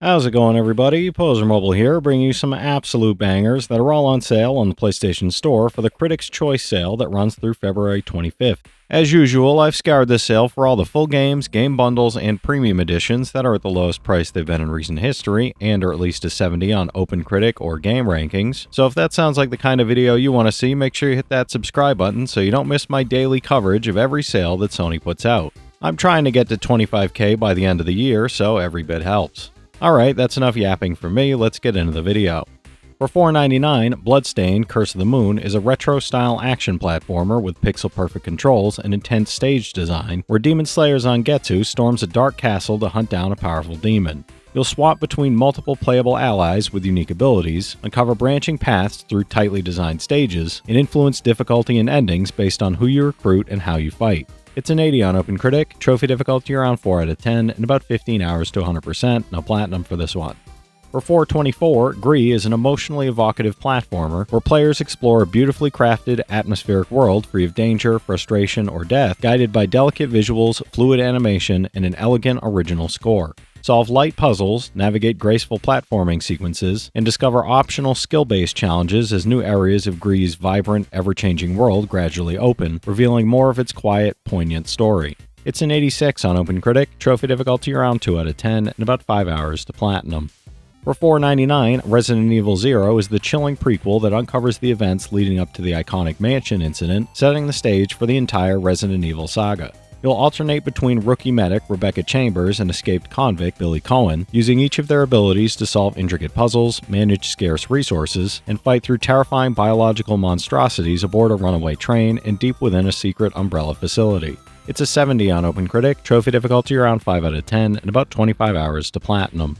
How's it going, everybody? Pozermobil here, bringing you some absolute bangers that are all on sale on the PlayStation Store for the Critics' Choice sale that runs through February 25th. As usual, I've scoured this sale for all the full games, game bundles, and premium editions that are at the lowest price they've been in recent history, and are at least a 70 on OpenCritic or Game Rankings. So if that sounds like the kind of video you want to see, make sure you hit that subscribe button so you don't miss my daily coverage of every sale that Sony puts out. I'm trying to get to 25k by the end of the year, so every bit helps. Alright, that's enough yapping for me, let's get into the video. For $4.99, Bloodstained Curse of the Moon is a retro-style action platformer with pixel-perfect controls and intense stage design, where Demon Slayer Zangetsu storms a dark castle to hunt down a powerful demon. You'll swap between multiple playable allies with unique abilities, uncover branching paths through tightly designed stages, and influence difficulty and endings based on who you recruit and how you fight. It's an 80 on OpenCritic, trophy difficulty around 4 out of 10, and about 15 hours to 100%, no platinum for this one. For $4.24, GRIS is an emotionally evocative platformer where players explore a beautifully crafted, atmospheric world free of danger, frustration, or death, guided by delicate visuals, fluid animation, and an elegant original score. Solve light puzzles, navigate graceful platforming sequences, and discover optional skill-based challenges as new areas of GRIS' vibrant, ever-changing world gradually open, revealing more of its quiet, poignant story. It's an 86 on OpenCritic, trophy difficulty around 2 out of 10, and about 5 hours to platinum. For $4.99, Resident Evil Zero is the chilling prequel that uncovers the events leading up to the iconic mansion incident, setting the stage for the entire Resident Evil saga. You'll alternate between rookie medic Rebecca Chambers and escaped convict Billy Cohen, using each of their abilities to solve intricate puzzles, manage scarce resources, and fight through terrifying biological monstrosities aboard a runaway train and deep within a secret Umbrella facility. It's a 70 on OpenCritic, trophy difficulty around 5 out of 10, and about 25 hours to platinum.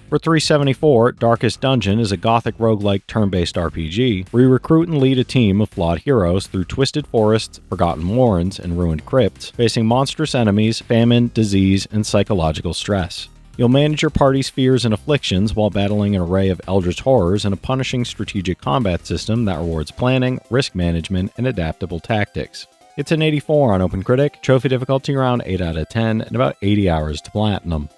For $3.74, Darkest Dungeon is a gothic roguelike turn-based RPG where you recruit and lead a team of flawed heroes through twisted forests, forgotten warrens, and ruined crypts, facing monstrous enemies, famine, disease, and psychological stress. You'll manage your party's fears and afflictions while battling an array of eldritch horrors in a punishing strategic combat system that rewards planning, risk management, and adaptable tactics. It's an 84 on OpenCritic, trophy difficulty around 8 out of 10, and about 80 hours to platinum.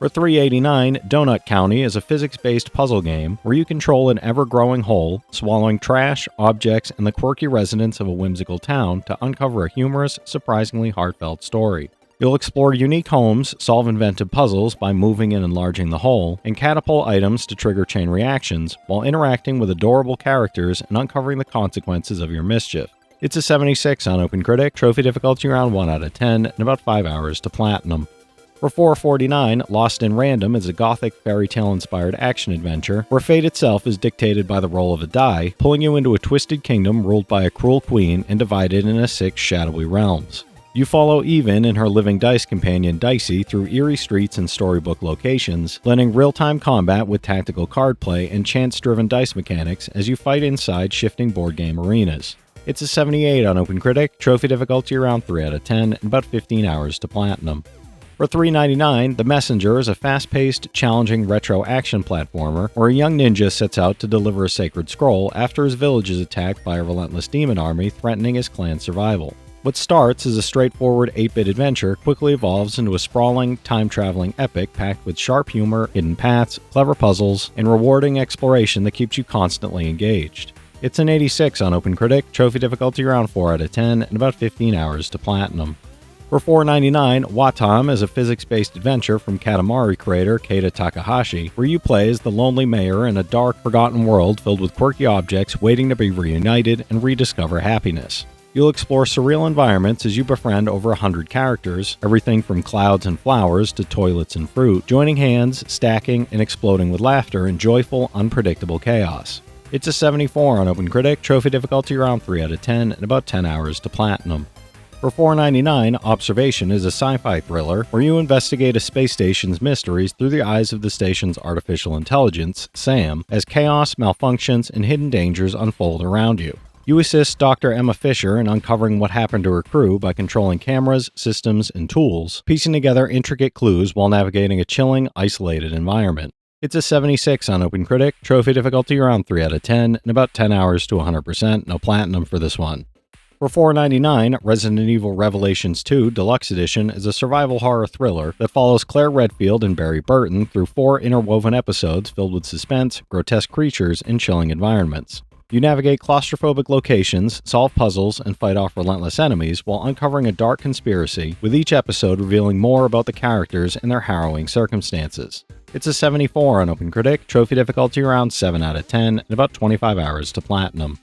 For $3.89, Donut County is a physics-based puzzle game where you control an ever-growing hole, swallowing trash, objects, and the quirky residents of a whimsical town to uncover a humorous, surprisingly heartfelt story. You'll explore unique homes, solve inventive puzzles by moving and enlarging the hole, and catapult items to trigger chain reactions, while interacting with adorable characters and uncovering the consequences of your mischief. It's a 76 on OpenCritic, trophy difficulty around 1 out of 10, and about 5 hours to platinum. For $4.49, Lost in Random is a gothic fairy tale-inspired action-adventure where fate itself is dictated by the roll of a die, pulling you into a twisted kingdom ruled by a cruel queen and divided into 6 shadowy realms. You follow Even and her living dice companion Dicey through eerie streets and storybook locations, blending real-time combat with tactical card play and chance-driven dice mechanics as you fight inside shifting board game arenas. It's a 78 on OpenCritic, trophy difficulty around 3 out of 10, and about 15 hours to platinum. For $3.99, The Messenger is a fast-paced, challenging retro action platformer where a young ninja sets out to deliver a sacred scroll after his village is attacked by a relentless demon army threatening his clan's survival. What starts as a straightforward 8-bit adventure quickly evolves into a sprawling, time-traveling epic packed with sharp humor, hidden paths, clever puzzles, and rewarding exploration that keeps you constantly engaged. It's an 86 on OpenCritic, trophy difficulty around 4 out of 10, and about 15 hours to platinum. For $4.99, Wattam is a physics-based adventure from Katamari creator Keita Takahashi, where you play as the lonely mayor in a dark, forgotten world filled with quirky objects waiting to be reunited and rediscover happiness. You'll explore surreal environments as you befriend over 100 characters, everything from clouds and flowers to toilets and fruit, joining hands, stacking, and exploding with laughter in joyful, unpredictable chaos. It's a 74 on OpenCritic, trophy difficulty around 3 out of 10, and about 10 hours to platinum. For $4.99, Observation is a sci-fi thriller where you investigate a space station's mysteries through the eyes of the station's artificial intelligence, Sam, as chaos, malfunctions, and hidden dangers unfold around you. You assist Dr. Emma Fisher in uncovering what happened to her crew by controlling cameras, systems, and tools, piecing together intricate clues while navigating a chilling, isolated environment. It's a 76 on OpenCritic, trophy difficulty around 3 out of 10, and about 10 hours to 100%, no platinum for this one. For $4.99, Resident Evil Revelations 2 Deluxe Edition is a survival horror thriller that follows Claire Redfield and Barry Burton through 4 interwoven episodes filled with suspense, grotesque creatures, and chilling environments. You navigate claustrophobic locations, solve puzzles, and fight off relentless enemies while uncovering a dark conspiracy, with each episode revealing more about the characters and their harrowing circumstances. It's a 74 on OpenCritic, trophy difficulty around 7 out of 10, and about 25 hours to platinum.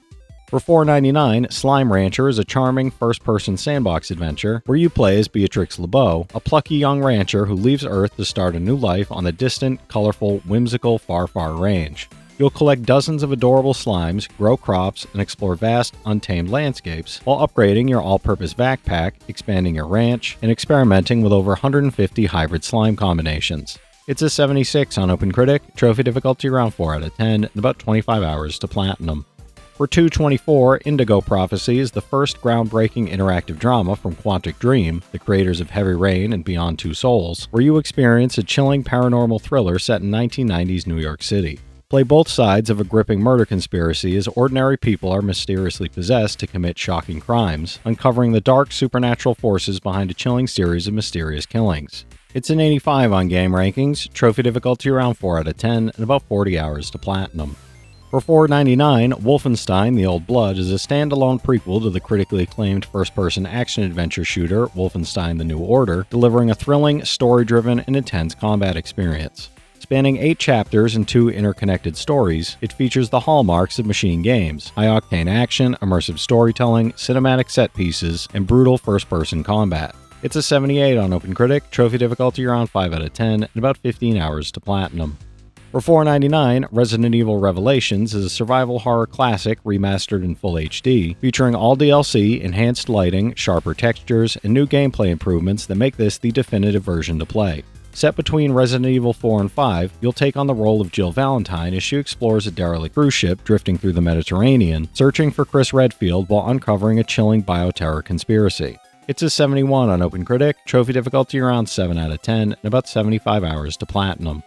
For $4.99, Slime Rancher is a charming first-person sandbox adventure where you play as Beatrix LeBeau, a plucky young rancher who leaves Earth to start a new life on the distant, colorful, whimsical Far Far Range. You'll collect dozens of adorable slimes, grow crops, and explore vast, untamed landscapes, while upgrading your all-purpose backpack, expanding your ranch, and experimenting with over 150 hybrid slime combinations. It's a 76 on OpenCritic, trophy difficulty around 4 out of 10, and about 25 hours to platinum. For $2.24, Indigo Prophecy is the first groundbreaking interactive drama from Quantic Dream, the creators of Heavy Rain and Beyond Two Souls, where you experience a chilling paranormal thriller set in 1990s New York City. Play both sides of a gripping murder conspiracy as ordinary people are mysteriously possessed to commit shocking crimes, uncovering the dark supernatural forces behind a chilling series of mysterious killings. It's an 85 on Game Rankings, trophy difficulty around 4 out of 10, and about 40 hours to platinum. For $4.99, Wolfenstein The Old Blood is a standalone prequel to the critically acclaimed first-person action-adventure shooter Wolfenstein The New Order, delivering a thrilling, story-driven, and intense combat experience. Spanning 8 chapters and 2 interconnected stories, it features the hallmarks of machine games: high-octane action, immersive storytelling, cinematic set pieces, and brutal first-person combat. It's a 78 on OpenCritic, trophy difficulty around 5 out of 10, and about 15 hours to platinum. For $4.99, Resident Evil Revelations is a survival horror classic remastered in full HD, featuring all DLC, enhanced lighting, sharper textures, and new gameplay improvements that make this the definitive version to play. Set between Resident Evil 4 and 5, you'll take on the role of Jill Valentine as she explores a derelict cruise ship drifting through the Mediterranean, searching for Chris Redfield while uncovering a chilling bioterror conspiracy. It's a 71 on OpenCritic, trophy difficulty around 7 out of 10, and about 75 hours to platinum.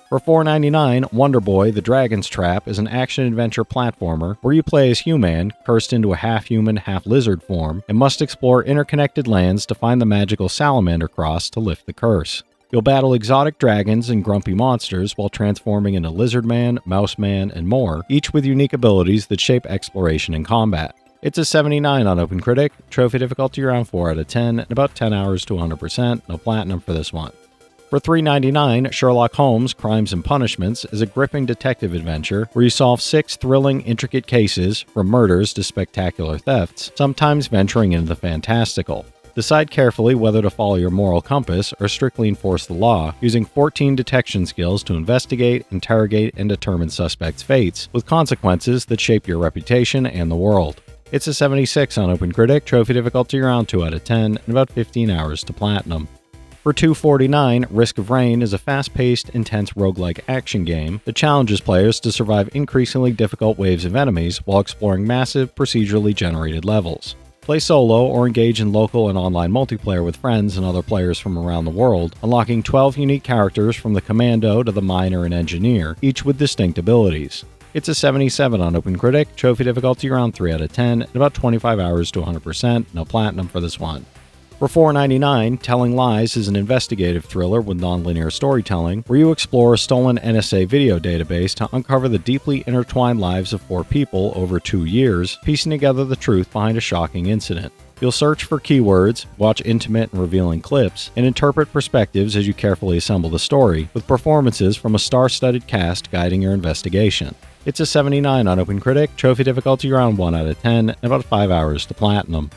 For $4.99, Wonder Boy: The Dragon's Trap is an action-adventure platformer where you play as Human, cursed into a half-human, half-lizard form, and must explore interconnected lands to find the magical salamander cross to lift the curse. You'll battle exotic dragons and grumpy monsters while transforming into Lizard Man, Mouse Man, and more, each with unique abilities that shape exploration and combat. It's a 79 on OpenCritic, trophy difficulty around 4 out of 10, and about 10 hours to 100%, no platinum for this one. For $3.99, Sherlock Holmes: Crimes and Punishments is a gripping detective adventure where you solve 6 thrilling, intricate cases, from murders to spectacular thefts, sometimes venturing into the fantastical. Decide carefully whether to follow your moral compass or strictly enforce the law, using 14 detection skills to investigate, interrogate, and determine suspects' fates, with consequences that shape your reputation and the world. It's a 76 on OpenCritic, trophy difficulty around 2 out of 10, and about 15 hours to platinum. For $2.49, Risk of Rain is a fast-paced, intense roguelike action game that challenges players to survive increasingly difficult waves of enemies while exploring massive, procedurally generated levels. Play solo or engage in local and online multiplayer with friends and other players from around the world, unlocking 12 unique characters from the commando to the miner and engineer, each with distinct abilities. It's a 77 on OpenCritic, trophy difficulty around 3 out of 10, and about 25 hours to 100%, no platinum for this one. For $4.99, Telling Lies is an investigative thriller with nonlinear storytelling, where you explore a stolen NSA video database to uncover the deeply intertwined lives of 4 people over 2 years, piecing together the truth behind a shocking incident. You'll search for keywords, watch intimate and revealing clips, and interpret perspectives as you carefully assemble the story, with performances from a star-studded cast guiding your investigation. It's a 79 on OpenCritic, trophy difficulty around 1 out of 10, and about 5 hours to platinum.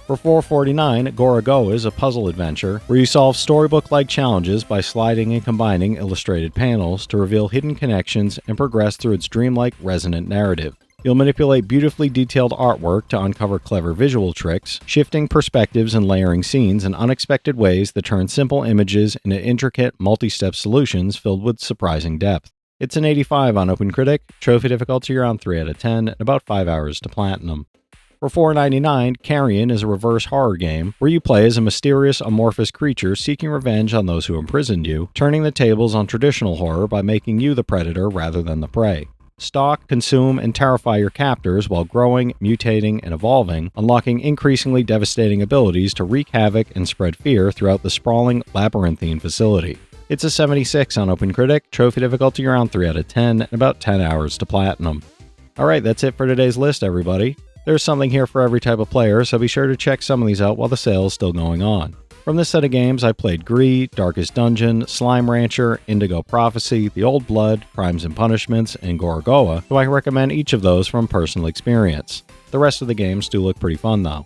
For $4.49, Gorogoa is a puzzle adventure where you solve storybook-like challenges by sliding and combining illustrated panels to reveal hidden connections and progress through its dreamlike, resonant narrative. You'll manipulate beautifully detailed artwork to uncover clever visual tricks, shifting perspectives and layering scenes in unexpected ways that turn simple images into intricate, multi-step solutions filled with surprising depth. It's an 85 on OpenCritic, trophy difficulty around 3 out of 10, and about 5 hours to platinum. For $4.99, Carrion is a reverse horror game where you play as a mysterious, amorphous creature seeking revenge on those who imprisoned you, turning the tables on traditional horror by making you the predator rather than the prey. Stalk, consume, and terrify your captors while growing, mutating, and evolving, unlocking increasingly devastating abilities to wreak havoc and spread fear throughout the sprawling, labyrinthine facility. It's a 76 on OpenCritic, trophy difficulty around 3 out of 10, and about 10 hours to platinum. Alright, that's it for today's list, everybody. There's something here for every type of player, so be sure to check some of these out while the sale is still going on. From this set of games, I played GRIS, Darkest Dungeon, Slime Rancher, Indigo Prophecy, The Old Blood, Crimes and Punishments, and Gorogoa, so I recommend each of those from personal experience. The rest of the games do look pretty fun though.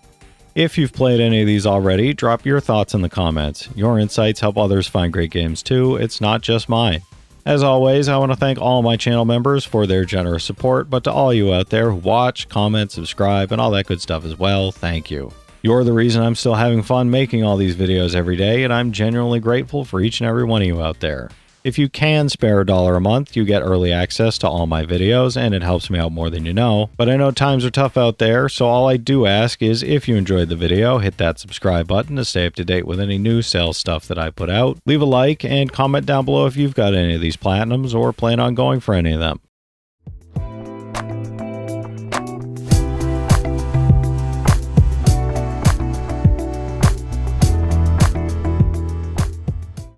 If you've played any of these already, drop your thoughts in the comments. Your insights help others find great games too, it's not just mine. As always, I want to thank all my channel members for their generous support, but to all you out there who watch, comment, subscribe, and all that good stuff as well, thank you. You're the reason I'm still having fun making all these videos every day, and I'm genuinely grateful for each and every one of you out there. If you can spare $1 a month, you get early access to all my videos, and it helps me out more than you know. But I know times are tough out there, so all I do ask is if you enjoyed the video, hit that subscribe button to stay up to date with any new sales stuff that I put out. Leave a like and comment down below if you've got any of these platinums or plan on going for any of them.